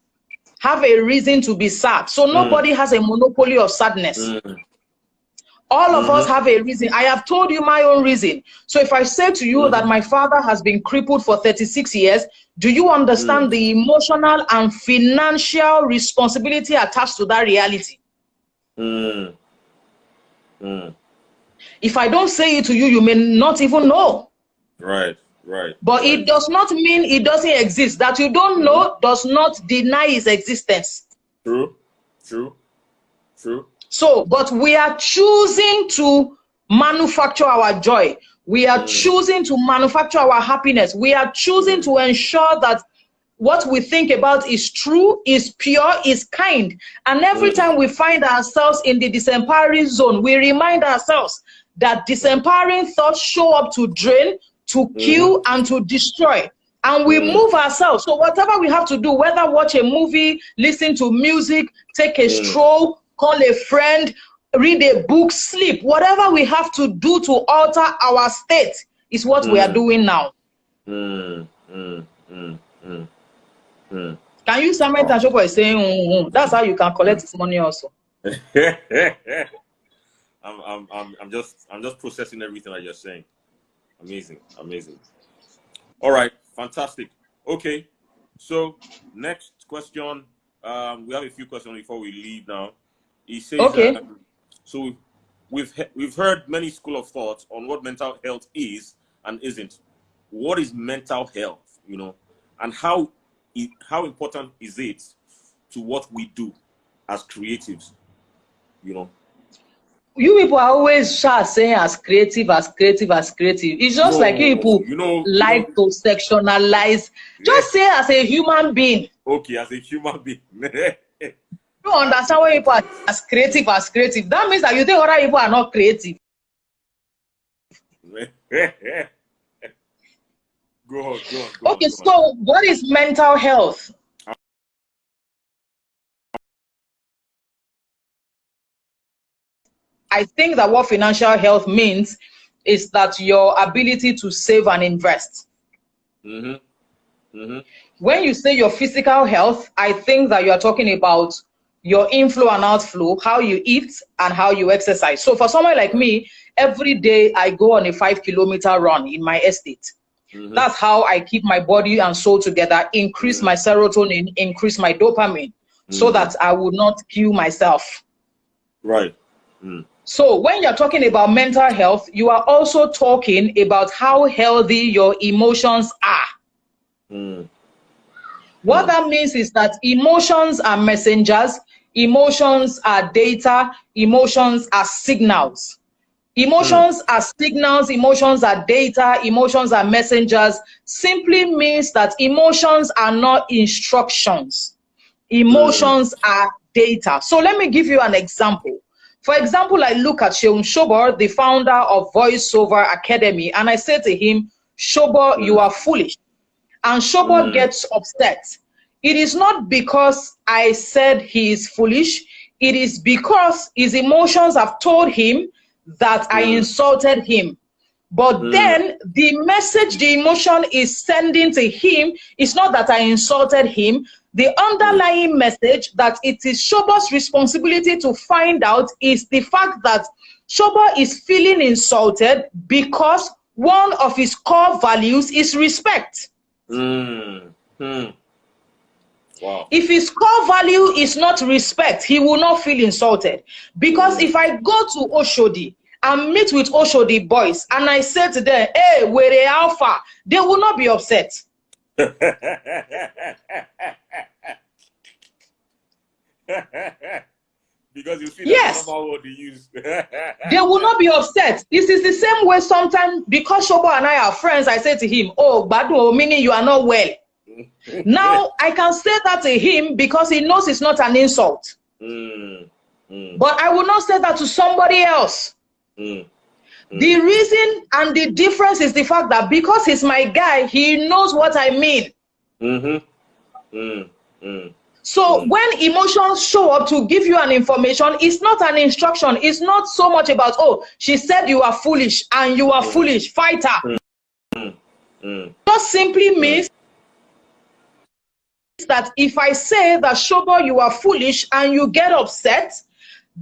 Speaker 2: have a reason to be sad. So nobody has a monopoly of sadness. All of us have a reason. I have told you my own reason. So if I say to you that my father has been crippled for 36 years, do you understand the emotional and financial responsibility attached to that reality? If I don't say it to you, you may not even know. Right. But it does not mean it doesn't exist. That you don't know does not deny its existence. True. So, but we are choosing to manufacture our joy. We are choosing to manufacture our happiness. We are choosing to ensure that what we think about is true, is pure, is kind. And every time we find ourselves in the disempowering zone, we remind ourselves that disempowering thoughts show up to drain, to kill, and to destroy. And we move ourselves. So whatever we have to do, whether watch a movie, listen to music, take a stroll, call a friend, read a book, sleep, whatever we have to do to alter our state is what we are doing now. Can you comment and show by saying that's how you can collect this money also?
Speaker 1: I'm just processing everything that you're saying. Amazing. All right, fantastic. Okay, So next question. We have a few questions before we leave now. He says,
Speaker 2: Okay.
Speaker 1: so we've heard many school of thoughts on what mental health is and isn't. What is mental health, you know, and how important is it to what we do as creatives, you know?
Speaker 2: You people are always saying as creative, as creative, as creative. It's just like you people like to sectionalize. Just say as a human being.
Speaker 1: Okay, as a human being.
Speaker 2: You understand what people are as creative, as creative. That means that you think other people are not creative.
Speaker 1: Go on.
Speaker 2: Okay, so what is mental health? I think that what financial health means is that your ability to save and invest. When you say your physical health, I think that you are talking about your inflow and outflow, how you eat and how you exercise. So for someone like me, every day I go on a 5-kilometer run in my estate. That's how I keep my body and soul together, increase my serotonin, increase my dopamine, so that I would not kill myself.
Speaker 1: Right.
Speaker 2: So when you're talking about mental health, you are also talking about how healthy your emotions are. What that means is that emotions are messengers, emotions are data, emotions are signals. Emotions are signals, emotions are data, emotions are messengers. Simply means that emotions are not instructions. Emotions are data. So let me give you an example. For example, I look at Seun Shobor, the founder of VoiceOver Academy, and I say to him, Shobor, you are foolish. And Shobor gets upset. It is not because I said he is foolish. It is because his emotions have told him that I insulted him. But then the message the emotion is sending to him is not that I insulted him. The underlying message that it is Shobor's responsibility to find out is the fact that Shobor is feeling insulted because one of his core values is respect.
Speaker 1: Wow.
Speaker 2: If his core value is not respect, he will not feel insulted. Because if I go to Oshodi and meet with Oshodi boys and I say to them, hey, we're alpha, they will not be upset.
Speaker 1: Because you see that's not what they use.
Speaker 2: They will not be upset. This is the same way sometimes, because Shobo and I are friends, I say to him, oh, Badu, meaning you are not well. Now I can say that to him because he knows it's not an insult. But I will not say that to somebody else. The reason and the difference is the fact that because he's my guy, he knows what I mean. So when emotions show up to give you an information, it's not an instruction. It's not so much about, oh, she said you are foolish and you are foolish, fight her. Just simply means that if I say that, Shobo, you are foolish and you get upset,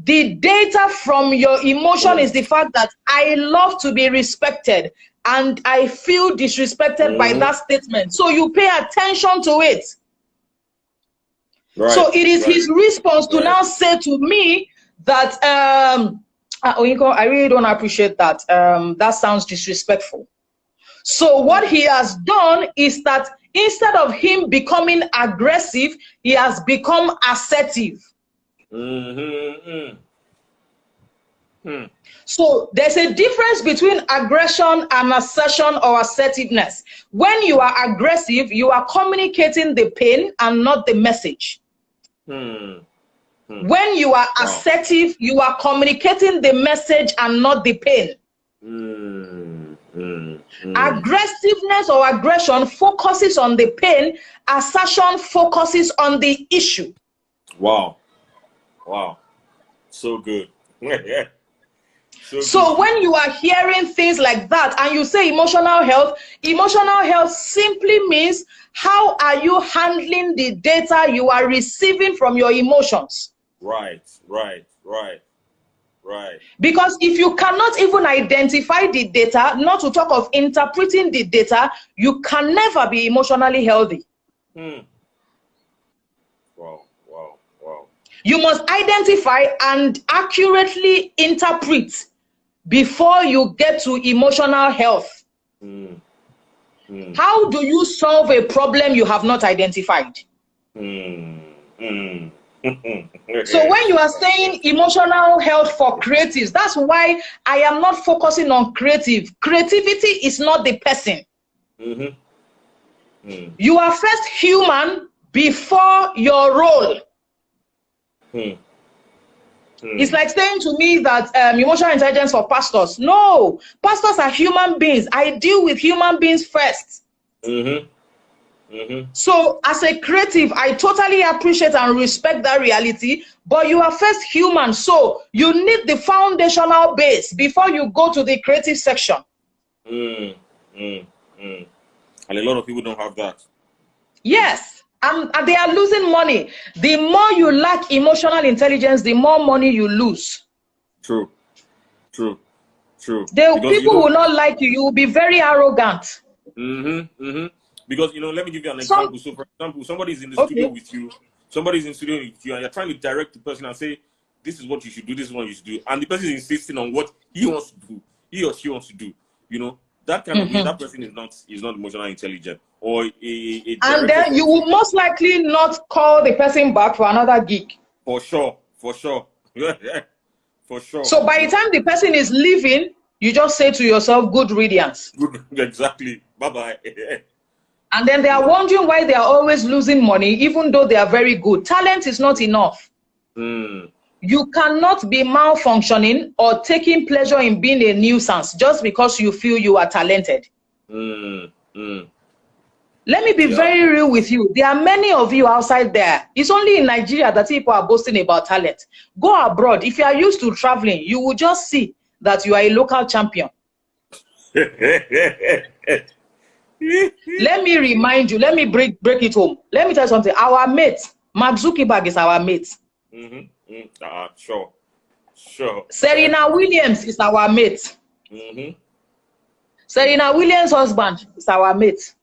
Speaker 2: the data from your emotion is the fact that I love to be respected and I feel disrespected by that statement. So you pay attention to it. So it is his response to now say to me that, Oyinkan, I really don't appreciate that. That sounds disrespectful. So what he has done is that instead of him becoming aggressive, he has become assertive. So there's a difference between aggression and assertion or assertiveness. When you are aggressive, you are communicating the pain and not the message. When you are assertive, you are communicating the message and not the pain. Aggressiveness or aggression focuses on the pain. Assertion focuses on the issue. Wow.
Speaker 1: So good.
Speaker 2: So when you are hearing things like that and you say emotional health simply means how are you handling the data you are receiving from your emotions?
Speaker 1: Right.
Speaker 2: Because if you cannot even identify the data, not to talk of interpreting the data, you can never be emotionally healthy.
Speaker 1: Hmm. Wow. Wow. Wow.
Speaker 2: You must identify and accurately interpret before you get to emotional health.
Speaker 1: Hmm. Hmm.
Speaker 2: How do you solve a problem you have not identified?
Speaker 1: Hmm. Hmm.
Speaker 2: So when you are saying emotional health for creatives, that's why I am not focusing on creative. Creativity is not the person.
Speaker 1: Mm-hmm. Mm.
Speaker 2: You are first human before your role.
Speaker 1: Mm.
Speaker 2: It's like saying to me that emotional intelligence for pastors. No, pastors are human beings. I deal with human beings first.
Speaker 1: Mm-hmm. Mm-hmm.
Speaker 2: So as a creative, I totally appreciate and respect that reality, but you are first human. So you need the foundational base before you go to the creative section.
Speaker 1: Mm. Mm. Mm. And a lot of people don't have that.
Speaker 2: Yes, and they are losing money. The more you lack emotional intelligence, the more money you lose.
Speaker 1: True. True. True.
Speaker 2: The
Speaker 1: Because
Speaker 2: people will not like you. You will be very arrogant.
Speaker 1: Mm-hmm. Mm-hmm. Because let me give you an
Speaker 2: Some
Speaker 1: example. So, for example, somebody's in the studio
Speaker 2: okay.
Speaker 1: with you. Somebody's in the studio with you, and you're trying to direct the person and say, "This is what you should do. This is what you should do," and the person is insisting on what he wants to do. He or she wants to do. That kind of way. That person is not emotionally intelligent, or a
Speaker 2: And
Speaker 1: director
Speaker 2: then you will most likely not call the person back for another gig.
Speaker 1: for sure. For sure. For sure.
Speaker 2: So by the time the person is leaving, you just say to yourself, good riddance.
Speaker 1: Good. Exactly. Bye bye.
Speaker 2: And then they are wondering why they are always losing money, even though they are very good. Talent is not enough.
Speaker 1: Mm.
Speaker 2: You cannot be malfunctioning or taking pleasure in being a nuisance just because you feel you are talented.
Speaker 1: Mm. Mm.
Speaker 2: Let me be very real with you. There are many of you outside there. It's only in Nigeria that people are boasting about talent. Go abroad. If you are used to traveling, you will just see that you are a local champion. Let me remind you. Let me break it home. Let me tell you something. Our mate, Mark Zuckerberg, is our mate.
Speaker 1: Sure. Sure.
Speaker 2: Serena Williams is our mate. Serena Williams' husband is our mate.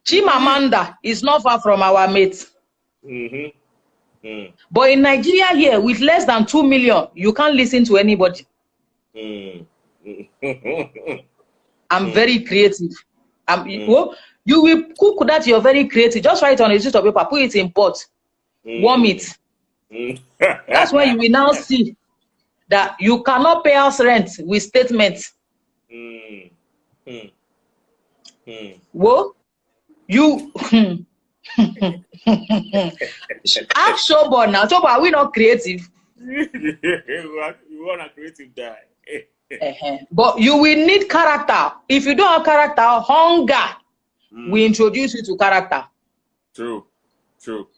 Speaker 2: Chimamanda is not far from our mate. But in Nigeria here, with less than 2 million, you can't listen to anybody. I'm very creative. Well, you will cook that you're very creative. Just write it on a sheet of paper, put it in pot, warm it. That's when you will now see that you cannot pay us rent with statements. Well, you ask Showboy now. Showboy, are we not creative?
Speaker 1: You want a creative guy.
Speaker 2: But you will need character. If you don't have character, hunger will introduce you to character.
Speaker 1: True. True.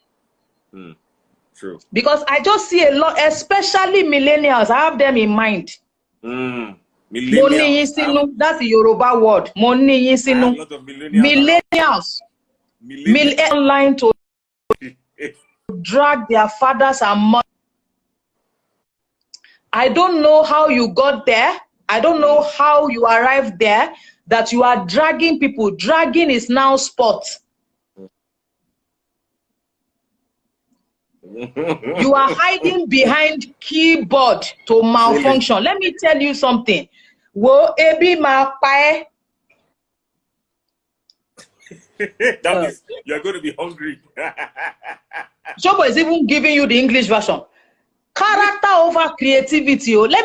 Speaker 1: True.
Speaker 2: Because I just see a lot, especially millennials. I have them in mind.
Speaker 1: Millennials.
Speaker 2: That's the Yoruba word.
Speaker 1: I have a lot of
Speaker 2: Millennials. Online to drag their fathers and mothers. I don't know how you got there. I don't know how you arrived there, that you are dragging people. Dragging is now sport. You are hiding behind keyboard to malfunction. Let me tell you something. Wo ebi ma pae.
Speaker 1: That means you're going to be hungry.
Speaker 2: Showboy is even giving you the English version. Character over creativity. Let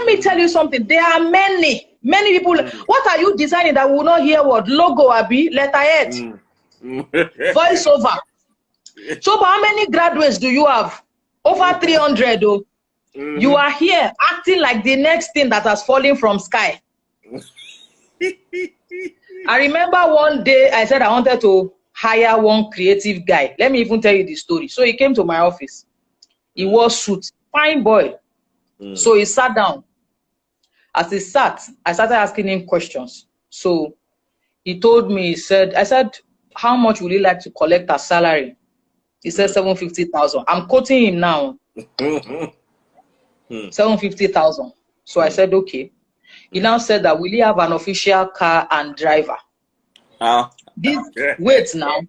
Speaker 2: me tell you something. There are many people. What are you designing that will not hear what? Logo, abi, letterhead, voiceover. So how many graduates do you have? Over 300. Oh. You are here acting like the next thing that has fallen from sky. I remember one day I said I wanted to hire one creative guy. Let me even tell you the story. So he came to my office. He wore suit, fine boy. So he sat down. As he sat, I started asking him questions. So he told me, I said, how much would he like to collect as salary? He said 750,000. I'm quoting him now. 750,000. So I said, okay. He now said that will he have an official car and driver? This wait now.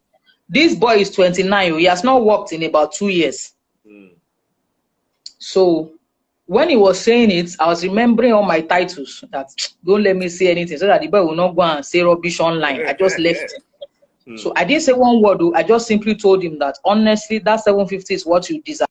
Speaker 2: This boy is 29. He has not worked in about 2 years. So when he was saying it, I was remembering all my titles that don't let me say anything so that the boy will not go and say rubbish online. I just left him. So I didn't say one word. I just simply told him that honestly, that 750 is what you deserve.